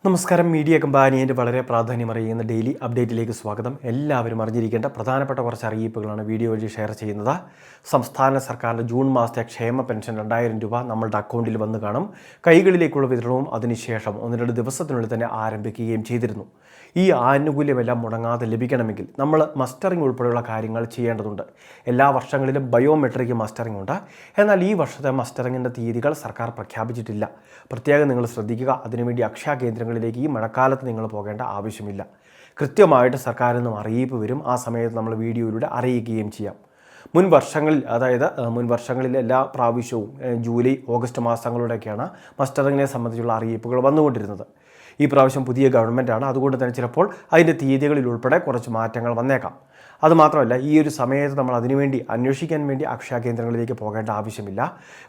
നമസ്കാരം. മീഡിയ കമ്പാനിയൻ്റെ വളരെ പ്രാധാന്യമറിയുന്ന ഡെയിലി അപ്ഡേറ്റിലേക്ക് സ്വാഗതം. എല്ലാവരും അറിഞ്ഞിരിക്കേണ്ട പ്രധാനപ്പെട്ട കുറച്ച് അറിയിപ്പുകളാണ് വീഡിയോ വഴി ഷെയർ ചെയ്യുന്നത്. സംസ്ഥാന സർക്കാരിൻ്റെ ജൂൺ മാസത്തെ ക്ഷേമ പെൻഷൻ 2000 രൂപ നമ്മളുടെ അക്കൗണ്ടിൽ വന്ന് കാണും. കൈകളിലേക്കുള്ള വിതരണവും അതിനുശേഷം 1-2 ദിവസത്തിനുള്ളിൽ തന്നെ ആരംഭിക്കുകയും ചെയ്തിരുന്നു. ഈ ആനുകൂല്യമെല്ലാം മുടങ്ങാതെ ലഭിക്കണമെങ്കിൽ നമ്മൾ മസ്റ്ററിംഗ് ഉൾപ്പെടെയുള്ള കാര്യങ്ങൾ ചെയ്യേണ്ടതുണ്ട്. എല്ലാ വർഷങ്ങളിലും ബയോമെട്രിക് മസ്റ്ററിംഗ് ഉണ്ട്. എന്നാൽ ഈ വർഷത്തെ മസ്റ്ററിങ്ങിൻ്റെ തീയതികൾ സർക്കാർ പ്രഖ്യാപിച്ചിട്ടില്ല. പ്രത്യേകം നിങ്ങൾ ശ്രദ്ധിക്കുക. അതിനുവേണ്ടി അക്ഷയ കേന്ദ്രങ്ങളിലേക്ക് ഈ മഴക്കാലത്ത് നിങ്ങൾ പോകേണ്ട ആവശ്യമില്ല. കൃത്യമായിട്ട് സർക്കാരിൽ നിന്നും അറിയിപ്പ് വരും. ആ സമയത്ത് നമ്മൾ വീഡിയോയിലൂടെ അറിയിക്കുകയും ചെയ്യാം. മുൻ വർഷങ്ങളിൽ എല്ലാ പ്രാവശ്യവും ജൂലൈ, ഓഗസ്റ്റ് മാസങ്ങളിലൂടെയൊക്കെയാണ് മസ്റ്ററിങ്ങിനെ സംബന്ധിച്ചുള്ള അറിയിപ്പുകൾ വന്നുകൊണ്ടിരുന്നത്. ഈ പ്രാവശ്യം പുതിയ ഗവൺമെൻറ്റാണ്. അതുകൊണ്ട് തന്നെ ചിലപ്പോൾ അതിൻ്റെ തീയതികളിൽ ഉൾപ്പെടെ കുറച്ച് മാറ്റങ്ങൾ വന്നേക്കാം. അതുമാത്രമല്ല, ഈ ഒരു സമയത്ത് നമ്മൾ അതിനുവേണ്ടി അന്വേഷിക്കാൻ വേണ്ടി അക്ഷയ കേന്ദ്രങ്ങളിലേക്ക് പോകേണ്ട ആവശ്യമില്ല.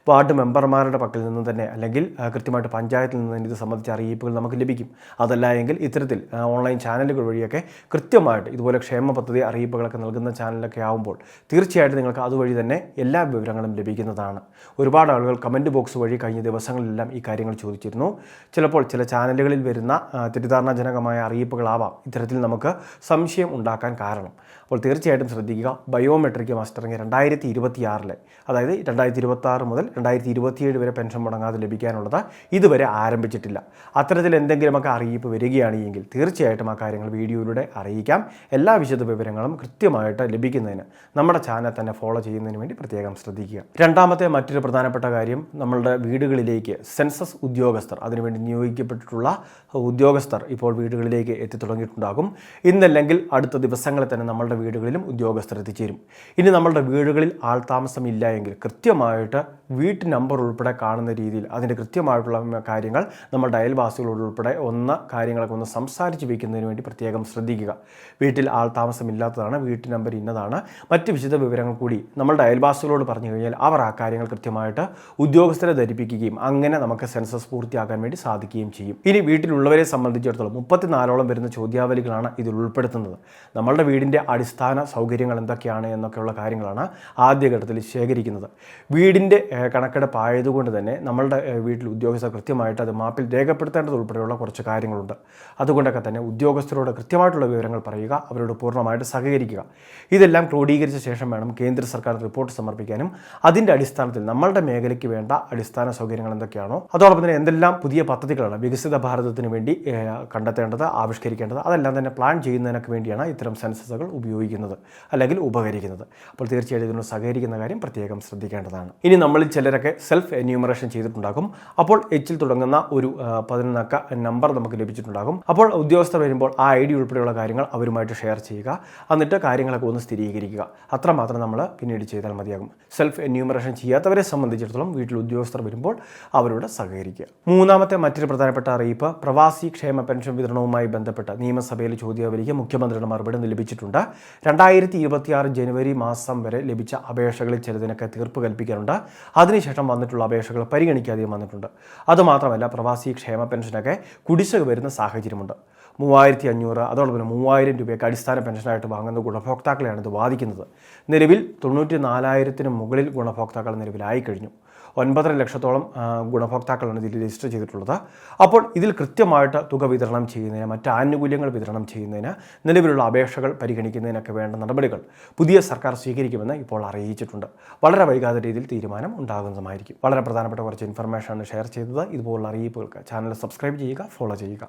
വാർഡ് മെമ്പർമാരുടെ പക്കൽ നിന്ന് തന്നെ അല്ലെങ്കിൽ കൃത്യമായിട്ട് പഞ്ചായത്തിൽ നിന്ന് തന്നെ ഇത് സംബന്ധിച്ച അറിയിപ്പുകൾ നമുക്ക് ലഭിക്കും. അതല്ല എങ്കിൽ ഇത്തരത്തിൽ ഓൺലൈൻ ചാനലുകൾ വഴിയൊക്കെ കൃത്യമായിട്ട് ഇതുപോലെ ക്ഷേമ പദ്ധതി അറിയിപ്പുകളൊക്കെ നൽകുന്ന ചാനലൊക്കെ ആകുമ്പോൾ തീർച്ചയായിട്ടും നിങ്ങൾക്ക് അതുവഴി തന്നെ എല്ലാ വിവരങ്ങളും ലഭിക്കുന്നതാണ്. ഒരുപാട് ആളുകൾ കമൻറ്റ് ബോക്സ് വഴി കഴിഞ്ഞ ദിവസങ്ങളിലെല്ലാം ഈ കാര്യങ്ങൾ ചോദിച്ചിരുന്നു. ചിലപ്പോൾ ചില ചാനലുകളിൽ വരുന്ന തെറ്റിദ്ധാരണാജനകമായ അറിയിപ്പുകളാവാം ഇത്തരത്തിൽ നമുക്ക് സംശയം ഉണ്ടാക്കാൻ കാരണം. അപ്പോൾ തീർച്ചയായിട്ടും ശ്രദ്ധിക്കുക. ബയോമെട്രിക് മസ്റ്ററിങ് 2026 അതായത് 2026 മുതൽ 2027 വരെ പെൻഷൻ മുടങ്ങാതെ ലഭിക്കാനുള്ളത് ഇതുവരെ ആരംഭിച്ചിട്ടില്ല. അത്തരത്തിൽ എന്തെങ്കിലുമൊക്കെ അറിയിപ്പ് വരികയാണെങ്കിൽ തീർച്ചയായിട്ടും ആ കാര്യങ്ങൾ വീഡിയോയിലൂടെ അറിയിക്കാം. എല്ലാ വിശദ വിവരങ്ങളും കൃത്യമായിട്ട് ലഭിക്കുന്നതിന് നമ്മുടെ ചാനൽ തന്നെ ഫോളോ ചെയ്യുന്നതിന് വേണ്ടി പ്രത്യേകം ശ്രദ്ധിക്കുക. രണ്ടാമത്തെ മറ്റൊരു പ്രധാനപ്പെട്ട കാര്യം, നമ്മളുടെ വീടുകളിലേക്ക് സെൻസസ് ഉദ്യോഗസ്ഥർ, അതിനുവേണ്ടി നിയോഗിക്കപ്പെട്ടിട്ടുള്ള ഉദ്യോഗസ്ഥർ ഇപ്പോൾ വീടുകളിലേക്ക് എത്തിത്തുടങ്ങിയിട്ടുണ്ടാകും. ഇന്നല്ലെങ്കിൽ അടുത്ത ദിവസങ്ങളിൽ തന്നെ നമ്മളുടെ വീടുകളിലും ഉദ്യോഗസ്ഥർ എത്തിച്ചേരും. ഇനി നമ്മളുടെ വീടുകളിൽ ആൾതാമസമില്ല എങ്കിൽ കൃത്യമായിട്ട് വീട്ട് നമ്പർ ഉൾപ്പെടെ കാണുന്ന രീതിയിൽ അതിൻ്റെ കൃത്യമായിട്ടുള്ള കാര്യങ്ങൾ നമ്മളുടെ അയൽവാസികളോട് ഉൾപ്പെടെ കാര്യങ്ങളൊക്കെ ഒന്ന് സംസാരിച്ച് വയ്ക്കുന്നതിന് വേണ്ടി പ്രത്യേകം ശ്രദ്ധിക്കുക. വീട്ടിൽ ആൾതാമസമില്ലാത്തതാണ്, വീട്ട് നമ്പർ ഇന്നതാണ്, മറ്റ് വിശദ വിവരങ്ങൾ കൂടി നമ്മളുടെ അയൽവാസികളോട് പറഞ്ഞു കഴിഞ്ഞാൽ അവർ ആ കാര്യങ്ങൾ കൃത്യമായിട്ട് ഉദ്യോഗസ്ഥരെ ധരിപ്പിക്കുകയും അങ്ങനെ നമുക്ക് സെൻസസ് പൂർത്തിയാക്കാൻ വേണ്ടി സാധിക്കുകയും ചെയ്യും. ഇനി വീട്ടിലുള്ളവരെ സംബന്ധിച്ചിടത്തോളം 34ഓളം വരുന്ന ചോദ്യാവലികളാണ് ഇതിൽ ഉൾപ്പെടുത്തുന്നത്. നമ്മളുടെ വീടിൻ്റെ അടിസ്ഥാന സൗകര്യങ്ങൾ എന്തൊക്കെയാണ് എന്നൊക്കെയുള്ള കാര്യങ്ങളാണ് ആദ്യഘട്ടത്തിൽ ശേഖരിക്കുന്നത്. വീടിൻ്റെ കണക്കെടുപ്പ് ആയതുകൊണ്ട് തന്നെ നമ്മളുടെ വീട്ടിൽ ഉദ്യോഗസ്ഥർ കൃത്യമായിട്ട് അത് മാപ്പിൽ രേഖപ്പെടുത്തേണ്ടത് ഉൾപ്പെടെയുള്ള കുറച്ച് കാര്യങ്ങളുണ്ട്. അതുകൊണ്ടൊക്കെ തന്നെ ഉദ്യോഗസ്ഥരോട് കൃത്യമായിട്ടുള്ള വിവരങ്ങൾ പറയുക, അവരോട് പൂർണ്ണമായിട്ട് സഹകരിക്കുക. ഇതെല്ലാം ക്രോഡീകരിച്ച ശേഷം വേണം കേന്ദ്ര സർക്കാർ റിപ്പോർട്ട് സമർപ്പിക്കാനും. അതിൻ്റെ അടിസ്ഥാനത്തിൽ നമ്മളുടെ മേഖലയ്ക്ക് വേണ്ട അടിസ്ഥാന സൗകര്യങ്ങൾ എന്തൊക്കെയാണോ, അതോടൊപ്പം തന്നെ എന്തെല്ലാം പുതിയ പദ്ധതികളാണ് വികസിത ഭാരതത്തിന് വേണ്ടി കണ്ടെത്തേണ്ടത്, ആവിഷ്കരിക്കേണ്ടത്, അതെല്ലാം തന്നെ പ്ലാൻ ചെയ്യുന്നതിനൊക്കെ വേണ്ടിയാണ് ഇത്തരം സെൻസസുകൾ ഉപയോഗിക്കുന്നത് അല്ലെങ്കിൽ ഉപകരിക്കുന്നത്. അപ്പോൾ തീർച്ചയായിട്ടും ഇതിനോട് സഹകരിക്കുന്ന കാര്യം പ്രത്യേകം ശ്രദ്ധിക്കേണ്ടതാണ്. ഇനി നമ്മളിൽ ചിലരൊക്കെ സെൽഫ് എന്യൂമറേഷൻ ചെയ്തിട്ടുണ്ടാകും. അപ്പോൾ എച്ചിൽ തുടങ്ങുന്ന ഒരു 11 അക്ക നമ്പർ നമുക്ക് ലഭിച്ചിട്ടുണ്ടാകും. അപ്പോൾ ഉദ്യോഗസ്ഥർ വരുമ്പോൾ ആ ID ഉൾപ്പെടെയുള്ള കാര്യങ്ങൾ അവരുമായിട്ട് ഷെയർ ചെയ്യുക. എന്നിട്ട് കാര്യങ്ങളൊക്കെ ഒന്ന് സ്ഥിരീകരിക്കുക. അത്രമാത്രം നമ്മൾ പിന്നീട് ചെയ്താൽ മതിയാകും. സെൽഫ് എന്യൂമറേഷൻ ചെയ്യാത്തവരെ സംബന്ധിച്ചിടത്തോളം വീട്ടിൽ ഉദ്യോഗസ്ഥർ വരുമ്പോൾ അവരോട് സഹകരിക്കുക. മൂന്നാമത്തെ മറ്റൊരു പ്രധാനപ്പെട്ട അറിയിപ്പ്, പ്രവാസി ക്ഷേമ പെൻഷൻ വിതരണവുമായി ബന്ധപ്പെട്ട നിയമസഭയിൽ ചോദ്യാവലിക്ക് മുഖ്യമന്ത്രിയുടെ മറുപടി ലഭിച്ചിട്ടുണ്ട്. 2026 ജനുവരി മാസം വരെ ലഭിച്ച അപേക്ഷകളിൽ ചിലതിനൊക്കെ തീർപ്പ് കൽപ്പിക്കാനുണ്ട്. അതിനുശേഷം വന്നിട്ടുള്ള അപേക്ഷകൾ പരിഗണിക്കാതെയും വന്നിട്ടുണ്ട്. അതുമാത്രമല്ല, പ്രവാസി ക്ഷേമ പെൻഷനൊക്കെ കുടിശ്ശിക വരുന്ന സാഹചര്യമുണ്ട്. 3500 അതോടൊപ്പം 3000 രൂപയൊക്കെ അടിസ്ഥാന പെൻഷനായിട്ട് വാങ്ങുന്ന ഗുണഭോക്താക്കളെയാണ് ഇത് ബാധിക്കുന്നത്. നിലവിൽ 94,000 മുകളിൽ ഗുണഭോക്താക്കൾ നിലവിലായി കഴിഞ്ഞു. 9.5 ലക്ഷത്തോളം ഗുണഭോക്താക്കളാണ് ഇതിൽ രജിസ്റ്റർ ചെയ്തിട്ടുള്ളത്. അപ്പോൾ ഇതിൽ കൃത്യമായിട്ട് തുക വിതരണം ചെയ്യുന്നതിന്, മറ്റ് ആനുകൂല്യങ്ങൾ വിതരണം ചെയ്യുന്നതിന്, നിലവിലുള്ള അപേക്ഷകൾ പരിഗണിക്കുന്നതിനൊക്കെ വേണ്ട നടപടികൾ പുതിയ സർക്കാർ സ്വീകരിക്കുമെന്ന് ഇപ്പോൾ അറിയിച്ചിട്ടുണ്ട്. വളരെ വൈകാതെ രീതിയിൽ തീരുമാനം ഉണ്ടാകുന്നതുമായിരിക്കും. വളരെ പ്രധാനപ്പെട്ട കുറച്ച് ഇൻഫർമേഷനാണ് ഷെയർ ചെയ്തത്. ഇതുപോലുള്ള അറിയിപ്പുകൾക്ക് ചാനൽ സബ്സ്ക്രൈബ് ചെയ്യുക, ഫോളോ ചെയ്യുക.